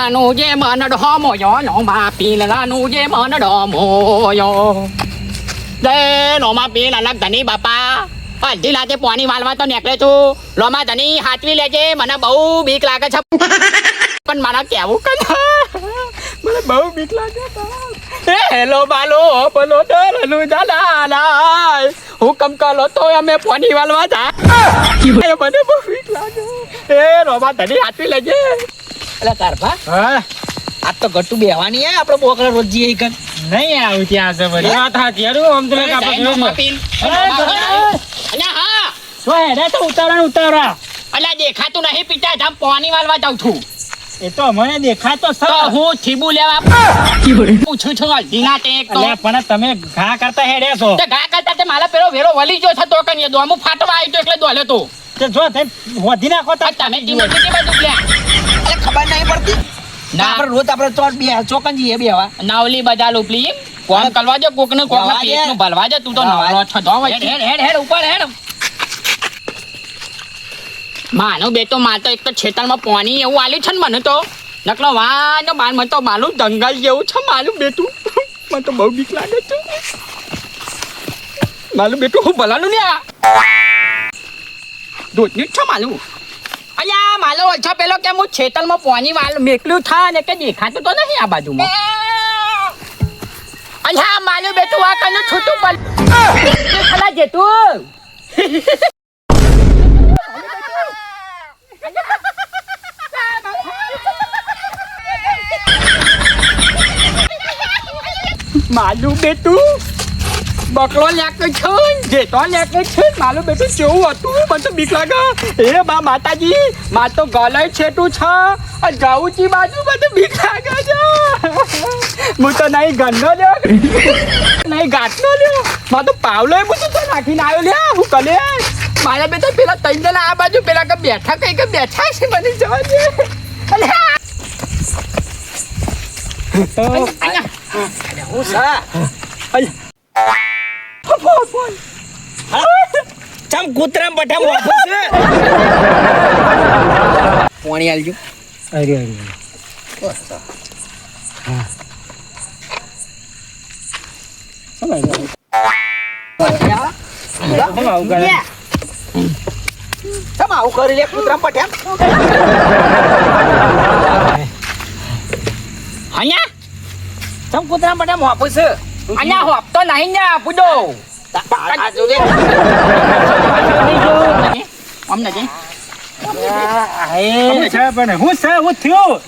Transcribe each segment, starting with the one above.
પીલાનું જે મન ડોમોયો નોમા પીલાનું જે મન ડોમોયો જય નોમા પીલાના ધની બાપા અડધી લાતે પાણી વાળવા તો નીકળે તું લોમા ધની હાથવી લેજે મને બહુ બીક લાગે છે પણ મારા કેવું કે મને બહુ બીક લાગે એ હેલો બાલો બોલો ડરલું દાદા હુકમ કરો તો અમે પાણી વાળવા જા મને બહુ બીક લાગે એ રોમા ધની હાથવી લેજે એટલે તારભા હા આ તો ગટ્ટુ બેવાની હે આપણે બોકરા રોજ જઈએ કન નહીં આવું ત્યાં છે બધી વાત સાચી યાર આમ તો લાગે આપણે હા સો હેડે તો ઉતારા અલ્યા દેખાતું નહીં પિતા ધામ પાણી વાળવા જાઉં છું એ તો મને દેખાતો તો છે હું થીબુ લેવા પૂછું છું અડધી ના તે તો અલ્યા પણ તમે ઘા કરતા હેડે છો તે ઘા કરતા તે મારા પેલો વેરો વલી ગયો છે તો કઈ દોમું ફાટવા આવી તો એટલે દોલે તો તે જો તે વધી નાખો તો તમે જીવન કે બધું લ્યા એટલે ખબર નહીં પડતી ના આપણે રોજ આપણે ચોટ બે ચોકન જઈએ બેવા નાવલી બધા લોપલી કોમ કરવા દે કોક ને કોક ભરવા દે. પેટ નું ભરવા દે તું તો નવરો છો તો હેડ ઉપર હેડ માનો બેટો માં તો એક તો છેતરમાં પાણી એવું આલ્યું છે ને મને તો નકલો વાનો બાર મને તો માલું દંગલ જેવું છે માલું બેટું મને તો બહુ બીક લાગે છે માલું બેટું હું ભલાનું ને આ દૂધની જ છે માલું અલ્યા માલો ઓછો પેલો કે હું છેતરમાં પાણી વાળ મેકલ્યું થા ને કે દેખાતું તો નહીં આ બાજુમાં અલ્યા માલું બેટું આ કનું છૂટું પડ ખલા જેતું માલું બેટું બકલો લેકે છે જેતો લેકે છે માલું બેટું કેવું હતું મને તો બીક લાગે એ બા માતાજી માર તો ગલાય છેટું છે અને ગાઉચી બાજુ મને બીક લાગે છે હું તો નહીં ગંદો લ્યો નહીં ગાંઠનો લ્યો માર તો પાવલો હું તો નાખીને આવ્યો લ્યા હું કલે મારા બેટા પેલા ત્રણ જણા આ બાજુ પેલા કે બેઠા કઈ કે બેઠા છે મને જવા દે અલ્યા તો અલ્યા હું સા ચમ કૂતરા બઠા મોફો છે પાણી આલજો અરે ચમ આવું કરી લે કૂતરા બઠા અહીંયા ચમ કૂતરા બઠા મોફો છે અહીંયા હોપ તો નહીં ને પૂડો આ જો લે અમને જઈ છે પણ હું થયું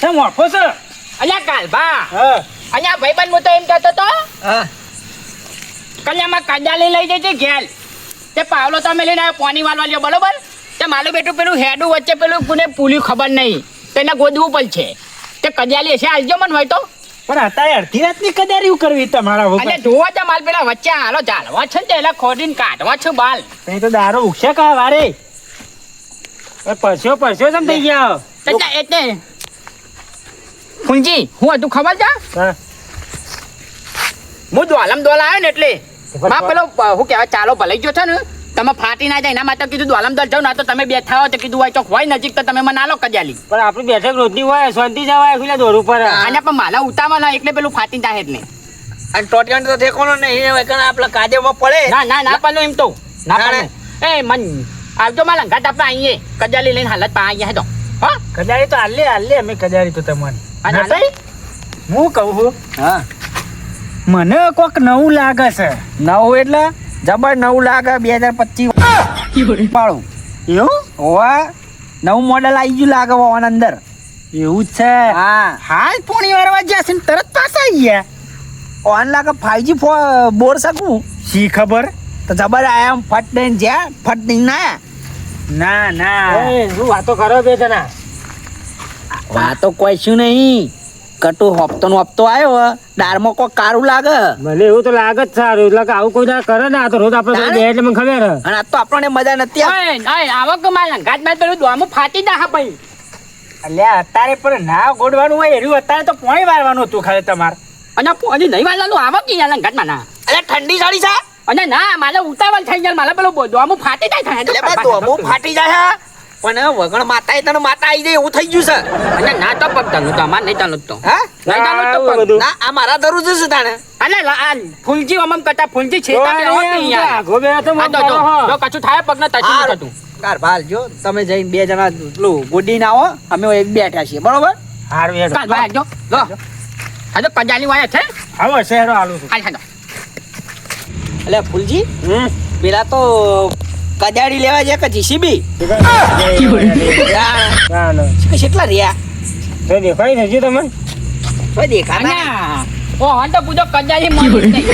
છે મોફો છે અલ્યા કાલભા હા અહીંયા ભાઈબંધ હું તો એમ કહેતો તો હા કલ્યામાં કાજાલી લઈ જજે ઘેર તે પાવલો તમે લઈને આવ્યો પાણી વાળવા લ્યો બરોબર તે માલું બેટું પેલું હેડું વચ્ચે પેલું કોને પૂલ્યું ખબર નહીં તેને ગોદવું પડશે તે કજાલી હશે આવજો મને હોય તો પણ અત્યારે અડધી રાતની કદારી કરવી તમારા અને વગર જોવા તો માલ પેલા વચ્ચે હાલો ચાલવા છે ને એટલે ખોડીને કાઢવા છે બાલ તો દારો ઉગશે કા વારે પરસ્યો જમ થઈ ગયા એટલે ફૂંજી હું હતું ખબર છે હા હું દ્વાલમ દોલ આવ્યો ને એટલે માં પેલો હું કહેવાય ચાલો ભલાઈ ગયો છે ને તમે ફાટી ના જાય એના માટે કીધું દ્વાલમ દોલ જાવ ના તો તમે બેઠા હો તો કીધું હોય ચોક હોય નજીક તો તમે મને આલો કજાલી પણ આપણી બેઠક રોજની હોય શાંતિ જવાય ખુલ્લા દોર ઉપર અને પણ માલા ઉતાવળ એટલે પેલું ફાટી જાય એટલે અને ટોટિયાન તો દેખોનો નહીં હવે કણ આપલા કાદેમાં પડે ના પાલો એમ તો ના પાલો એ મન આવજો માલા ઘાટ આપણે આવીએ કજાલી લઈને હાલત પા આવીએ તો હા કજારી તો હાલે અમે કજારી તો તમને અને નતાઈ? હું કહું છું હા મને કોક નવું લાગે છે નવું એટલે જબર નવું લાગે 2025 પાડું એવું ઓવા નવું મોડેલ આવી ગયું લાગે ઓન અંદર એવું જ છે હા હાલ પોણી વારવા જશે ને તરત પાછા આવી ગયા ઓન લાગે 5G બોર શકું શી ખબર તો જબર આયા ફટ દઈને જ્યાં ફટ દઈને ના ના શું વાતો કરો બે જણા વાતો કોઈ શું નહીં કટુ હપ્તો આવ્યો દારમાં કોઈ કારું લાગે ભલે એવું તો લાગે જ સારું એટલે કે આવું કોઈ ના કરે ને આ તો રોજ આપણે બે એટલે મને ખબર હે. અને આ તો આપણને મજા નથી આવક માલા ઘાટ માં પેલું દોમું ફાટી જાય ભાઈ અલ્યા અત્યારે પણ ના ગોડવાનું હોય એવું અત્યારે તો પોણી વારવાનું હતું ખાલી તમારે અને પોજી નહીં વાળવાનું આવક કી યાર ઘાટ માં ના અરે ઠંડી સાડી છે અને ના મારે ઉતાવળ થઈ જાય મારે પેલું દોમું ફાટી જાય એટલે બા દોમું ફાટી જાય પણ વગણ માતા એ તને માતા આવી જાય એવું થઈ ગયું છે અને ના તો પગ તનું તો અમાર નહીં ચાલુ તો હા નહીં ચાલુ તો પગ બધું. ના આ મારા દરરોજ છે તાણે અલે આ ફૂલજી અમમ કરતા ફૂલજી છે તમે રહો કે યાર ગોબે તો આ તો જો કશું થાય પગ ના તચી હારું. થતું કાર ભાલ જો તમે જઈને બે જણા પેલું ગોડીને આવો અમે એક બેઠા છીએ બરોબર હારું હેડો. કાલ ભાઈ જો લો આ તો કજાની વાય છે આવો શહેરો આલું છું. હાલ હાલ એટલે ફૂલજી હમ. પેલા તો કજાડી લેવા જાય કે જીસીબી ના, ના. કેટલા રહ્યા તો દેખાય છે હજી તમને? કોઈ દેખાતા અન્યા ઓ હન તો પૂજો કજાની મોની નહીં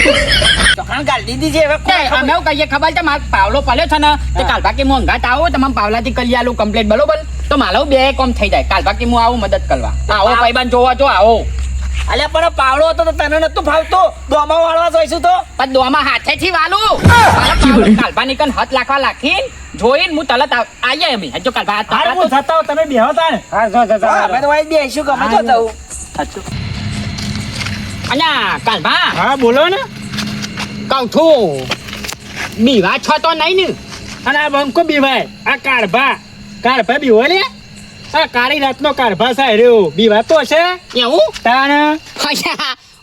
ચોખાણ ગાળી દીધી છે હવે તે અમે એવું કહીએ ખબર છે માર પાવલો પડ્યો છે ને તે કાલ બાકી હું અંગાત આવો તમામ પાવલાથી કરી આલું કમ્પ્લીટ બરોબર તો માલો બે કોમ થઈ જાય કાલ બાકી હું આવું મદદ કરવા આવો ભાઈબાન જોવા જો આવો અલ્યા પણ પાવડો હતો તો તને નતું ફાવતો દોમા વાળવા જોઈશું તો પણ દોમાં હાથેથી વાલું કાલબાની કન હાથ લાખવા લાખીન જોઈને હું તલત આઈએ અમે હજો કાલબા હારું, હું જતા હોઉં, તમે બેહો તાણે. હા, જો, જો, જો. અમે તો વાઈ બેસીશું ગમે તો થવું અન્યા કાલબા હા બોલો ને. કહું છું બીવા છો તો નહીં ને અને આ બંકો બીવાય આ કાળભા બીવો લે આ કાળી રાતનો કાળભા સાહેર્યો બીવા તો છે એવું તાણ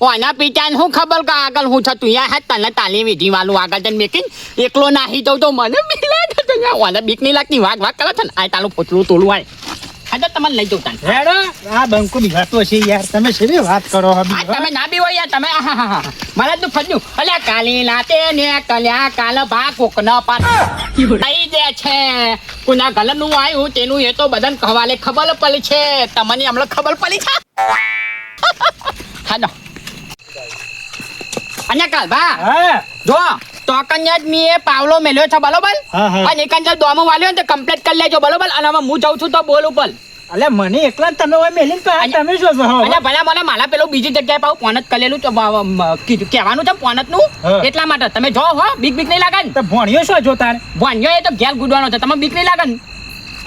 ઓના પિતાને હું ખબર કે આગળ હું થતું યાર હા તને તાલી વિધિ વાળું આગળ જઈને મેકીને એકલો નાહી દઉં તો મને બીક લાગે છે યાર ઓને બીક નહીં લાગતી વાગ કરે છે ને આ તાલું પોચલું તોલું આય હા તો તમને લઈ જઉં તાન હેડો આ બંકો બીવા તો છે યાર તમે શેની વાત કરો હો આ બીવા? તમે ના બીવો યાર તમે મને તો ફર્યું અલ્યા કાલી લાતે ને કલ્યા કાલ ભા કોક ન પાત થઈ દે છે કુના ગલનું આવ્યું તેનું એ તો બધાને કહવાલે ખબર પડી છે તમને હમણાં ખબર પડી છે હા અને કાલ ભા હા જો તો કન્યા જ મી એ પાવલો મેલ્યો છે બરોબર હા, હા. અને એકંદર દોમો વાલ્યો ને તો કમ્પ્લીટ કરી લેજો બરોબર અને હવે હું જાઉં છું તો બોલ ઉપર અલે મને એકલા જ તમે હોય મેલીને તો આ તમે શું છો અને ભલા મને મારા પેલું બીજી જગ્યાએ પાછું પોનત કરેલું તો કીધું કહેવાનું છે પોનત નું હા. એટલા માટે તમે જો હો બીક નહીં લાગે ને તો ભણ્યો શું જો તારે ભણ્યો એ તો ઘેર ગુડવાનો છે તમે બીક નહીં લાગે ને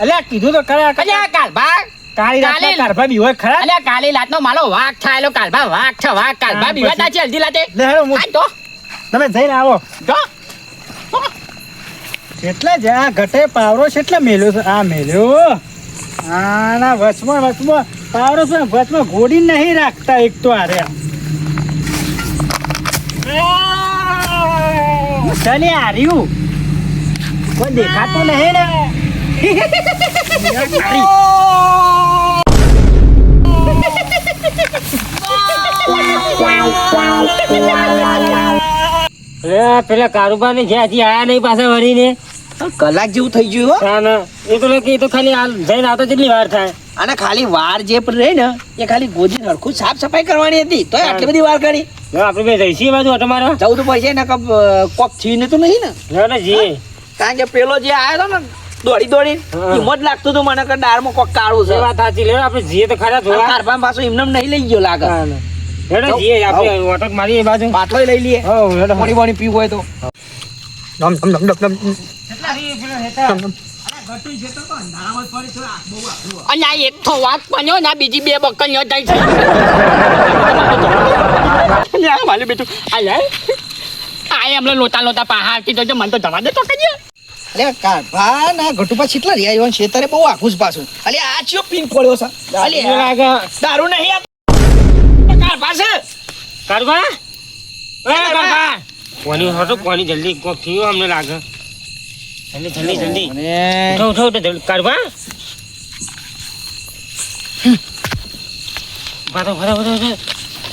અલે કીધું તો ખરા અલ્યા કાલભા કાળી રાતના કાળી- કાળભા બીવો ખરા અલ્યા કાલી લાતનો માલો વાઘ છાયેલો કાલભા વાઘ છે વાઘ કાલભા હા, બીવા પછી- છે હલ્દી લાતે લે હેડો હું- આ તો તમે જઈને આવો જો કેટલા જ આ ઘટે પાવરો છે એટલે મેલ્યો છે આ મેલ્યો આના વચમાં પાવરો છે ને વચમાં ઘોડી નહીં રાખતા એક તો આરે ચાલે હાર્યું કોઈ દેખાતું નહીં ને પેલા કારોબાર ને જ્યાં હજી આયા નહીં પાછા વળીને કલાક જેવું થઈ ગયું હો ના ના એ તો કે એ તો ખાલી હાલ જઈને આવતો કેટલી વાર થાય અને ખાલી વાર જે પણ રહી ને એ ખાલી ગોદી હરખું સાફ સફાઈ કરવાની હતી તો આટલી બધી વાર કરી હવે આપણે બે જઈશી બાજુ ઓટો મારવા 14 પૈસા ને કોક થઈને તો નહીં ને ના ના જઈએ કારણ કે પેલો જે આવ્યો હતો ને દોડી હા. હિંમત લાગતું હતું મને કે દાળમાં કોક કાળું એ છે વાત સાચી લે આપણે જઈએ તો ખરા જોવા કારભાન પાછું એમને નહીં લઈ ગયો લાગે ના, ના. હેડો જઈએ આપણે ઓટો મારીએ એ બાજુ બાટલો લઈ લઈએ હો હેડો પાણી પાણી પીવું હોય તો અને આ એક તો વાઘ બન્યો ને આ બીજી બે બકરીઓ જાય છે અને આ મારી બેટું આ લે આ એમને લોતા પહાડ કીધો છે મને તો જવા દે તો કહીએ અલે કારભા ના ઘટુપા છેટલા રહ્યા ઈવન છેતરે બહુ આખું જ પાછું અલે આ ચિયો પીન પડ્યો છે અલે એ લાગે દારૂ નહીં આ કારભા છે કારોબાર એ કારોબાર કોની હટો કોની જલ્દી કોક થયું અમને લાગે જલ્દી જલ્દી અને ઉઠો ઉઠો જલ્દી કારોબાર ભાતો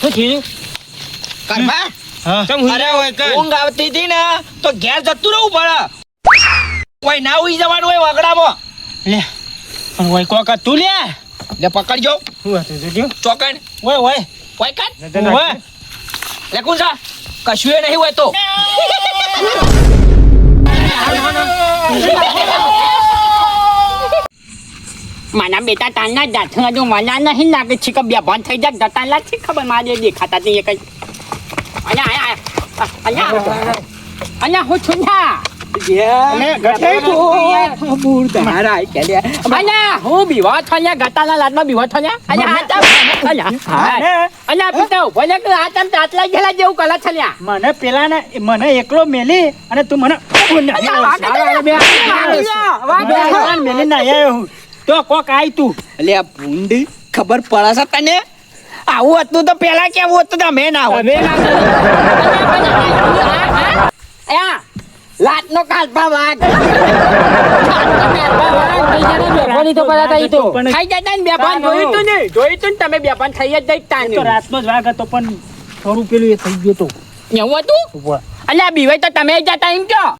શું થયું કારભા હા ચમ હુઈ રહ્યા હોય કર ઊંઘ આવતી હતી ને તો ઘેર જતું રહેવું પડે કોઈ ના ઉઈ જવાનું હોય વગડામાં લે પણ ઓય કોક તું લે લે પકડજો શું હતું જોજો ચોકણ ઓય ઓય કોઈ કાઢ ઓય લે કોણ છે કશું નહીં હોય તો મારા બેટા તાના જાથા જો મને નહીં લાગે છે કે બે બંધ થઈ જાય જતા લાગશે ખબર મારે દેખાતા નહીં એ કઈ અહીંયા અહીંયા હું છું ના અને ગઠે તું બૂર તમારા આઈ કે લે અહીંયા હું બીવા છો અહીંયા ગતાના લાડમાં બીવા છો અહીંયા અહીંયા અહીંયા પીતા ભલે કે આ તમ તાતલા ગેલા જેવું કલા છે લ્યા મને પેલા ને મને એકલો મેલી અને તું મને મેલી ના આવ્યો હું તો કોક આય તું લે આ ભૂંડ ખબર પડે છે તને આવું હતું તો પેલા કેવું હતું તમે ના હોત અહીંયા લાટનો કાલપા વાગ ખાઈ જતા ને બેભાન જોયું તું ને તમે બેભાન થઈ જ જઈ તાન તો રાતનો જ વાગ હતો પણ થોડું પેલું એ થઈ ગયું હતું એવું હતું અલ્યા બીવાય તો તમે જતા એમ કયો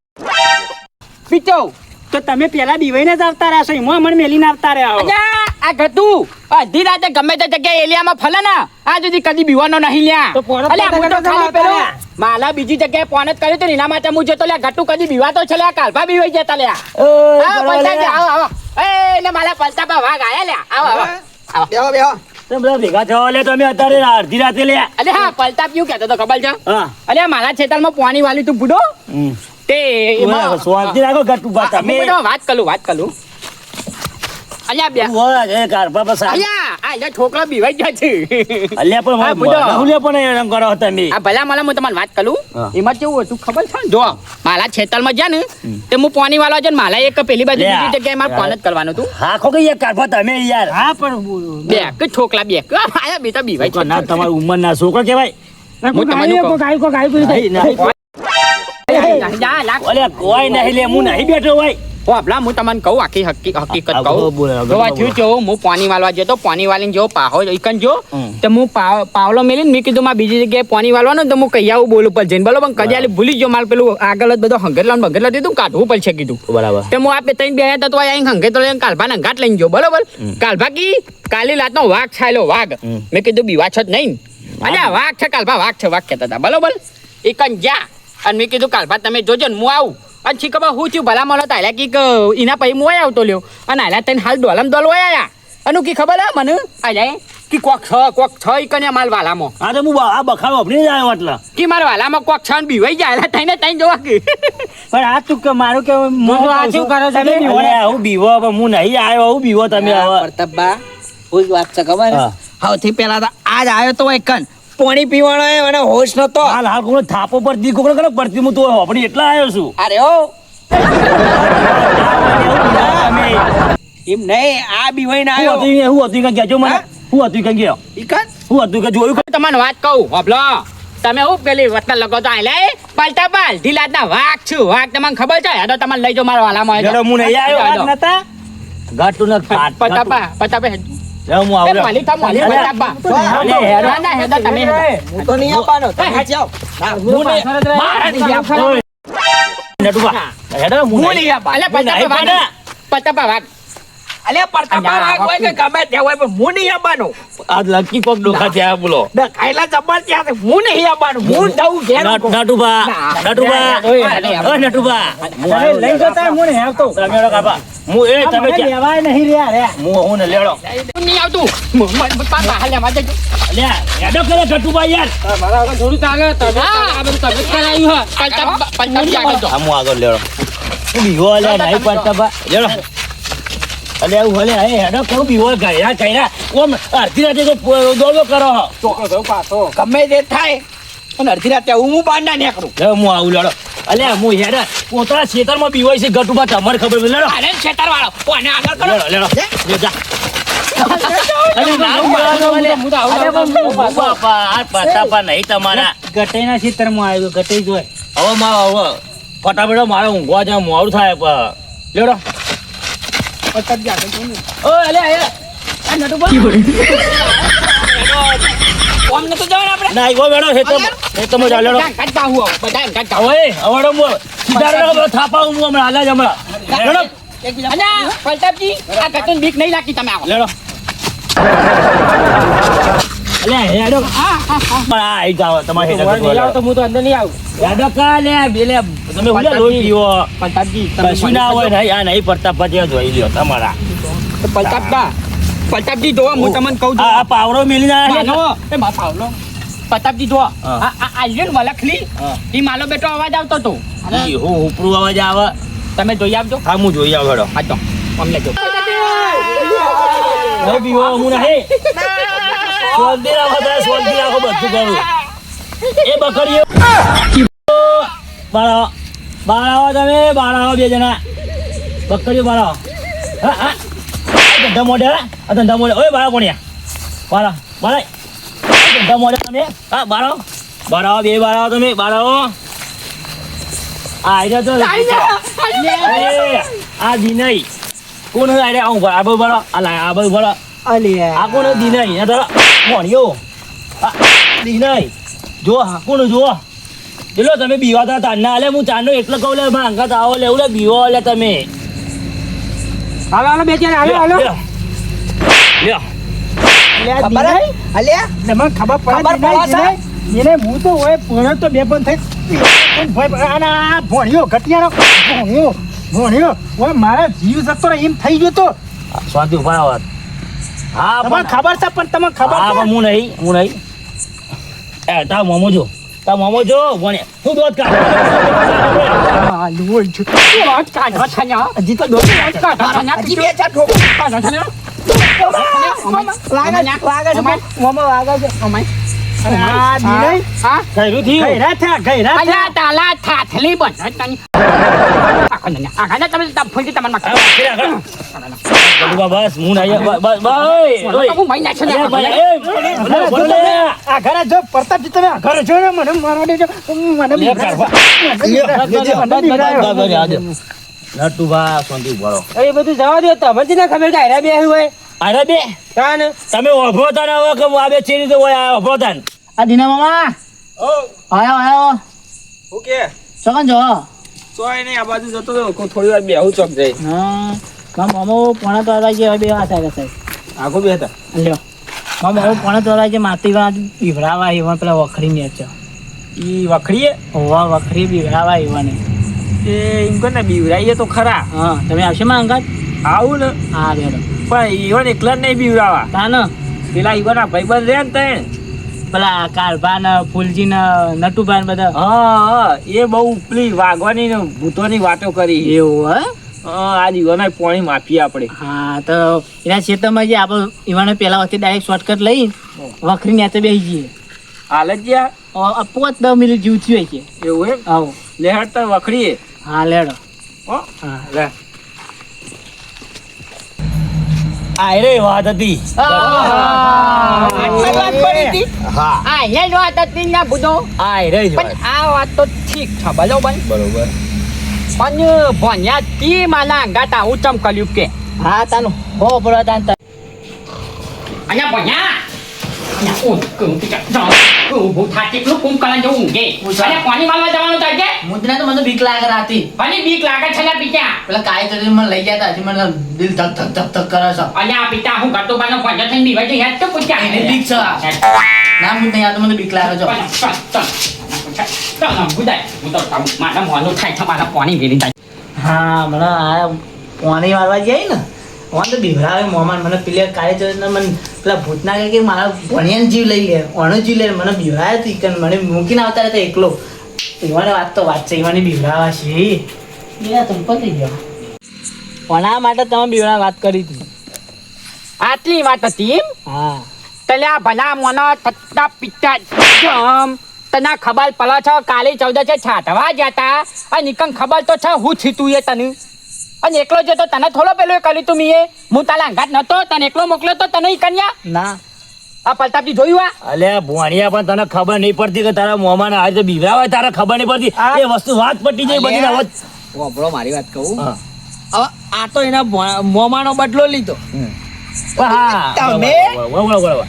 પીતો તો તમે પેલા બીવાઈને જ આવતા રહ્યા છો એમાં મને મેલીને આવતા રહ્યા હો. અલ્યા આ ગતું અડધી રાતે ગમે તે જગ્યાએ એલિયામાં ફલે ને આ સુધી કદી બીવાનો નહીં લ્યા તો પોરો અલ્યા હું તો પકડો ખાલી આવતા પેલો રહ્યા. માલા બીજી જગ્યાએ ફોન જ કર્યો તો ને એના માટે હું જતો લ્યા ગતું કદી બીવાતો છે લ્યા કાલભા બીવાઈ જતા લ્યા આવો પલટાજી, આવો આવો એ લે માલા પલટાપા વાઘ આયા લ્યા આવો આવો આવો બેહો બેહો તમે બધા ભેગા થવા લે તમે અત્યારે અડધી રાતે લે અલે હા પલટાપ કેવું કહેતો તો ખબર છે હા અલ્યા મારા ખેતરમાં પાણી વાલી તું બુડો તે એમાં શાંતિ રાખો ગટુ બા તમે હું બધો વાત કરું અલ્યા બે એ કારપા પર સાહેબ અલ્યા આ લે છોકરો બીવાઈ ગયો છે અલ્યા પણ હા, બુડો. રાહુલે પણ એમ કરો તમે આ ભલા મને હું તમને વાત કરું હા. એમાં કેવું હતું ખબર છે જો મારા ખેતરમાં જા ને તે હું પાણી વાળવા છે માલા એક પેલી બાજુ લે, બીજી જગ્યાએ મારે ફોન જ કરવાનું હતું હાખો કે યાર કારપા તમે યાર હા પણ બે કે છોકલા બે કે આયા બેટા બીવાઈ છોકરા ના તમારી ઉંમરના છોકરા કહેવાય હું તમને કહું. નહીં, નહીં. જા લાગ ઓલે કોઈ નહીં લે હું નહીં બેઠો હોય હોપલા હું તમને કહું આખી હકીકત આગળ કહું બોલો, આગળ તો આ બોલો. થયું જો હું પાણી વાળવા ગયો તો પાણી વાળીને જો પાહો ઈકન જો હમ. તો હું પાવલો મેલીને મેં કીધું માં બીજી જગ્યાએ પાણી વાળવાનું તો હું કહી આવું બોલું પર જઈને બરોબર કદી ભૂલી ગયો મારે પેલું આગળ જ બધો હંગેટલા દીધું કાઢવું પડશે કીધું બરાબર તે હું આપે ત્રણ બે હતા તો અહીં હંગેતો લઈને કાલભાને ઘાટ લઈને ગયો બરોબર કાલભા કી કાલી રાતનો વાઘ છાયલો વાઘ મેં કીધું બીવા છો જ નહીં અને વાઘ છે કાલભા વાઘ છે વાઘ કહેતા હતા બરોબર ઈકન જા અને મેં કીધું કાલભા તમે જોજો ને હું આવું અને છી ખબર હું થયું ભલા મળો તાલ્યા કીક એના પછી હું આવતો લ્યો અને આલ્યા તને હાલ ડોલમ ડોલ આયા અને કી ખબર હે મને આલ્યા કી કોક છ ઈકન માલ વાલામાં હા તો હું આ બખાડો આપણી જ આવ્યો એટલે કી માર વાલામાં કોક છ ને બીવાઈ જાય તઈને તઈને જોવા કે પણ આ તું કે મારું કે સાચું કરો છો તમે તમે. બીવાને- હું બીવો પણ હું નહીં આવ્યો હું બીવો તમે હવે પ્રતાપબા કોઈ વાત છે ખબર હા. સૌથી પહેલા તો આજ આવ્યો તો એકન પાણી પીવાનો એ મને હોશ નતો હાલ હાલ કોણ થાપો પરથી કોણ કરે પરથી હું તો આપણી એટલા આવ્યો છું અરે ઓ એમ નહીં આ બીવાઈ ના શું હતું આવ્યો શું હતું કંઈ કહેજો મને હા? શું હતું કંઈ કહો ઈકન શું હતું કે જોયું ખરું? તમને વાત કહું હોબલો તમે હું પેલી વતન લગો તો આલે પલટા પાલ ઢીલાતના વાઘ છું વાઘ તમને ખબર છે હેડો તમને લઈ જાઓ મારા વાલામાં હેડો, હું નહીં આવ્યો. હેડો. નતા ગાંઠું નથી ફાટ પતાપા પતાપા લે, હું આવું લે. માલિક માલિક અલ્યા, પતાપા અલે, હેડો. ના ના હેડો તમે હેડો. હું તો નહીં આપવાનો તમે જાઓ હું નહીં- મારા નહીં આપવાનો. ઓય. નટુભા, હેડો, હું હું નહીં. નહીં આપવાનો. અલે હું નહીં પતાપા વાઘ. પતાપા વાઘ અલ્યા પ્રતાપબા અલ્યા, રાગ હોય કે ગમે તે હોય પણ હું નહીં આપવાનો આજ લકી કોક ડોખા થયા બોલો ખાયલા જબર ત્યાં છે. હું નહીં આપવાનો હું જઉં ઘેર નટુભા નટુભા ઓય, ઓય, નટુભા હું તમે આવ્યો લઈ લે. જતા હું નહીં આવતો તમે હેડો કાપા. હું એ તમે મને ક્યાં- લેવાય નહીં રહ્યા રે હું ને લેડો હું નહીં આવતું પાપા હાલે માં જજો. અલ્યા, હેડો કરે નટુભા યાર હા, આ બધું તમે જ કરાયું હે. પલટા બી આગળ જો. આ હું આગળ લેડો હું બીવો અલ્યા નહીં પડતા બા લેડો અલે આવું હલે હે હેડો કરું બીવો ગયા ઓમ અડધી રાતે તો દોડો કરો ગમે તે થાય અને અડધી રાતે હું બાંધા નીકળું લે હું આવું લેડો અલે હું હેડે પોતાના ખેતરમાં બીવાય છે ગટુબા તમારે ખબર છે લેડો અરે છેતર વાળો કોને આગળ કરો લેડો લેડો લે જા અલે ના હું તો આવું ઓ બાપા આ પાતાપા નહીં તમારા ગટેના ખેતરમાં આવ્યો ગટે જોય હવે હવે ફટાફટ મારે ઊંઘવા જાય મોડું થાય લેડો ઓ અલે અલે આ નટુબા ઓમ નતો જવાનું આપણે ના ઈવો બેડો ખેતરમાં જા લેડો કાઢ કાઢ આવું બધા કાઢ કાઢ ઓય અવડો મો સીધા થાપા હું હમણાં હાલા જ હમણાં લેડો અલ્યા પલટાપજી આ કટન બીક નહીં લાગતી તમે આવો લેડો અલે હેડો હા હા હા પણ આ આઈ જાવ તમારે હેડો હું તો અંદર નહીં આવું હેડો કા લે બેલે તમે ઉલે લોહી પીવો પલટાપજી કશું ના હોય નહીં આ નહીં પડતા પછી જોઈ લ્યો તમારા પલટાપા પલટાપજી જોવા હું તમને કહું છું આ પાવરો મિલી ના માનો એ માં પાવલો પ્રતાપજી જો હા. આ લ્યો ને વલખલી હા. ઈ માલો બેટો અવાજ આવતો તો ઈ હું ઉપરું અવાજ આવે તમે જોઈ આવજો હા હું જોઈ આવ હેડો હા તો અમને જો હવે બીવો હું નહીં સોંધી રાખો તારે સોંધી રાખો બધું કરું એ બકરીઓ બાળાવો બાળાવો તમે બાળાવો બે જણા બકરીઓ બાળાવો હા હા ધંધા મોઢે આ ધંધા મોઢે ઓય બાળા કોણ્યા બાળા બાળા ધંધા મોઢે તમે હા બાળાવો બાળાવો બે બાળાવો તમે બાળાવો આ આઈડિયા તો અરે, આ દિનય કોણ આઈડિયા આવું આ બધું બાળો આ બધું બાળો આ કોણ દિનય ના તારા મોણ્યો દિનય જો હા કોણ જો ચલો તમે બીવા તા તારના આલે હું ચાંદનો એટલો કહું લે ભાંગા તો આવો લેવું લે બીવો લે તમે હાલો હાલો બે ચાર હાલો હાલો લ્યો. લ્યો. ખબર હે? અલ્યા મને ખબર ખબર પડે પડે એને હું તો હોય ભણ્યો તો બે પણ થઈ આના ભણ્યો ઘટિયાનો ભણ્યો ઓય મારા જીવ જતો રહે એમ થઈ ગયો તો શાંતિ ઉભા રહો. હા તમને પણ ખબર છે પણ તમને ખબર હા છે પણ હું નહીં એ તાર મોમો જો ભણે હું દોત કાઢ હા, લોહી છે. વાત કાઢવા છાન્યા હજી તો દોસ્ત વાત કાઢવા છાન્યા હજી બે ચાર ઠોકો કાઢવા છાન્યા આ દિનય હા કર્યું થયું ગયરા થયા ગયરા અલ્યા થયા તાલા થાથલી બન તની આખાને તમે ફૂલથી તમને હા, વાંચી રાખ. બસ હું નહીં બસ બસ હું મહિના છે એ ભાઈ, એ, બોલો, બોલો લે. આ ઘરે જો પ્રતાપજી તમે આ ઘરે જો ને મને મારવા દેજો મને લે, કાઢવા. નટુભા, શાંતિ ઉભા રહો. એ બધું જવા દો તમને ના ખબર કે બે હોય અરે બે તમે ઓભરો તા ને હવે કે આ બે ચીરી તો હોય આ ઓભરો તા ને. આ દીના મામા આયો આયો સગન જો હા મામ મામો પોણા તો જે બે આ સાહેબ લ્યો મામ મામો પોણા તો જે માતી વાત બીવડાવા ઈવન પેલા વખરી ને છે ઈ વખડીએ હોવા વખરી બીવડાવા ઈવને એ એમ કોને બીવરાઈએ તો ખરા હા તમે આવશે માં અંગાત આવું ને હા રેડો પણ ઈવન એકલા નહીં બીવરાવા તા ને પેલા ઈવના ભાઈબંધ રે ને તણ પેલા કારભા ને ફૂલજી ને નટુભા ને બધા હા એ બહુ પેલી વાગવાની ને ભૂતોની વાતો કરી એવું હે આ ઈવના પોણી માફી આપણે હા તો એના ક્ષેત્રમાં જે આપણે ઈવાને પેલા વખતે ડાયરેક્ટ શોર્ટકટ લઈ વખરી નેચે બેસી જઈએ હાલ જ જ્યાં 5-10 મિનિટ જેવું થયું છે એવું એમ આવો લેહાડ તો વખડીએ હા લેડો હો હા લે આ રે વાત હતી આટલી વાત પડી હતી હા આ હે નો આતતી ના બુધો આ રે જ વાત. પણ આ વાત તો ઠીક છે બરોબર બરોબર પણ ભણ્યા તી માલા અંગાત આવું ચમ કર્યું કે હા તાનું હો બરો તાન અહીંયા ભણ્યા અહીંયા ઊંઘ કું ઊભું થાતી પેલું કું કલા જવું ઊંઘે અરે પાણી વાળવા જવાનું થાય છે મુદના તો મને બીક લાગે રાતી પાણી બીક લાગે છે ને પીતા પેલા કાય કરીને મને લઈ ગયા તા હજી મને દિલ ધક ધક ધક ધક કરે છે અહીંયા પિતા હું કરતો બાનો ભણ્યા થઈને બીવા જઈ હેડ તો પૂછ્યા એને બીક છે ના મુદ નહીં આ તો મને બીક લાગે છે મારા મોનું થાય છે મારા પાણી વેરી જાય હા મને આ પાણી વાળવા જાય ને ઓન તો બીવરાવે મોમાન મને પેલા કાય છે ને મને પેલા ભૂતના કે મારા ભણિયાને જીવ લઈ લે ઓનો જીવ લે મને બીવરાય હતી કે મને મૂકીને આવતા રહેતા એકલો એવાને વાત તો વાત છે એવાની બીવરાવા છે બીરા તમે પતી ગયો ઓના માટે તમે બીવરા વાત કરી હતી આટલી વાત હતી એમ હા તલ્યા ભલા મોનો થતા પિતા જમ તને ખબર પડે છે કાલે 14 છાટવા જતા અને નિકન ખબર તો છે હું છીતું એ તને અને એકલો જતો તને થોડો પેલો કર્યું તું મીએ હું તાલા અંગાત નતો તને એકલો મોકલ્યો તો તને ઈ કન્યા ના આ પ્રતાપજી જોયું આ અલ્યા ભોણિયા પણ તને ખબર નહીં પડતી કે તારા મોમાં આજે બીવરાવે તારે ખબર નહીં પડતી એ વસ્તુ વાત પટી જાય બધી હવે વાપરો મારી વાત કહું હા. હવે આ તો એના મોમાનો બદલો લીધો હા તમે? બરોબર.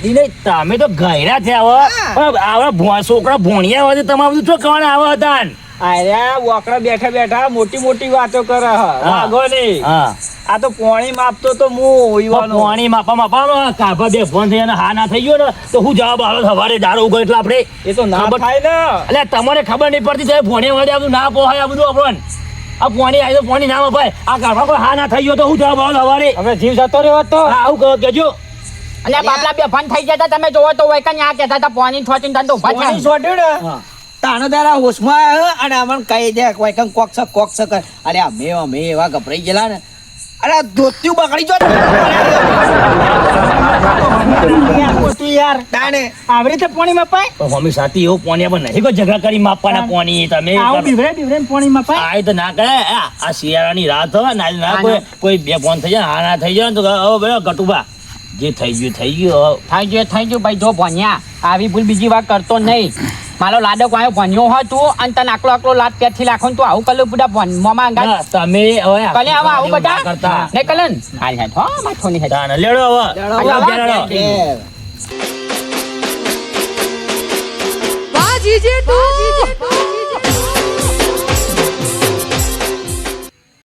દિને તમે તો ગયરા થયા હવે આવા છોકરા ભોણિયા હોય તમારે બધું શું કહેવાના આવા હતા ને? આર્યા વોકડા બેઠા બેઠા મોટી મોટી વાતો કરે વાગો નહીં હા આ તો પોણી માપતો તો હું ઈવાનો પાણી માપા કાભા બે ફોન થઈ અને હા ના થઈ ગયો ને તો હું જવાબ આલો સવારે દારૂ ઉગો એટલે આપણે એ તો ના ખબર- થાય ને એટલે તમને ખબર નહીં પડતી તમે ભોણે વાળે આ બધું ના પોહાય આ બધું આપણને આ પોણી આવી તો પોણી ના મપાય આ કાભા કોઈ હા ના થઈ ગયો તો હું જવાબ આલો સવારે હવે જીવ જતો રહ્યો તો હા આવું કહો કેજો અને બાપલા બે ફન થઈ જતા તમે જોવો તો હોય કે આ કહેતા હતા પાણી છોટીને તને તો ઊભા પાણી થયા. છોટ્યું ને તાનો તારા હોશમાં આવ્યો અને અમને કહી દે કોઈ કંઈ કોક છે કર. અરે અમે એવા ગભરાઈ ગયેલા ને અરે ધોતિયું બગડી જો તું યાર તાને આવી રીતે પાણી મપાય પણ મમ્મી સાથી એવું પોણી પણ નહીં કોઈ ઝઘડા કરી માપવાના પોણી તમે આવું બીવરે પાણી મપાય આ તો ના કરે આ શિયાળાની રાત હોય ના કોઈ બે ફોન થઈ જાય હા ના થઈ જાય ને તો હવે ગટુબા જે થઈ ગયું થઈ ગયું થઈ ગયું ભાઈ જો ભણ્યા આવી ભૂલ બીજી વાર કરતો નહીં. મારો લાડો કોઈ ભણ્યો હોય તું અને તને આકલો લાત પેટથી લાખો ને તું આવું કલું બધા મોમાં અંગાત ના, તમે હવે કલે આવા આવું બધા કરતા નહીં કલન હાલ હાલ હો માથો નહીં તાને લેડો હવે ઘેર. વાજી જે તું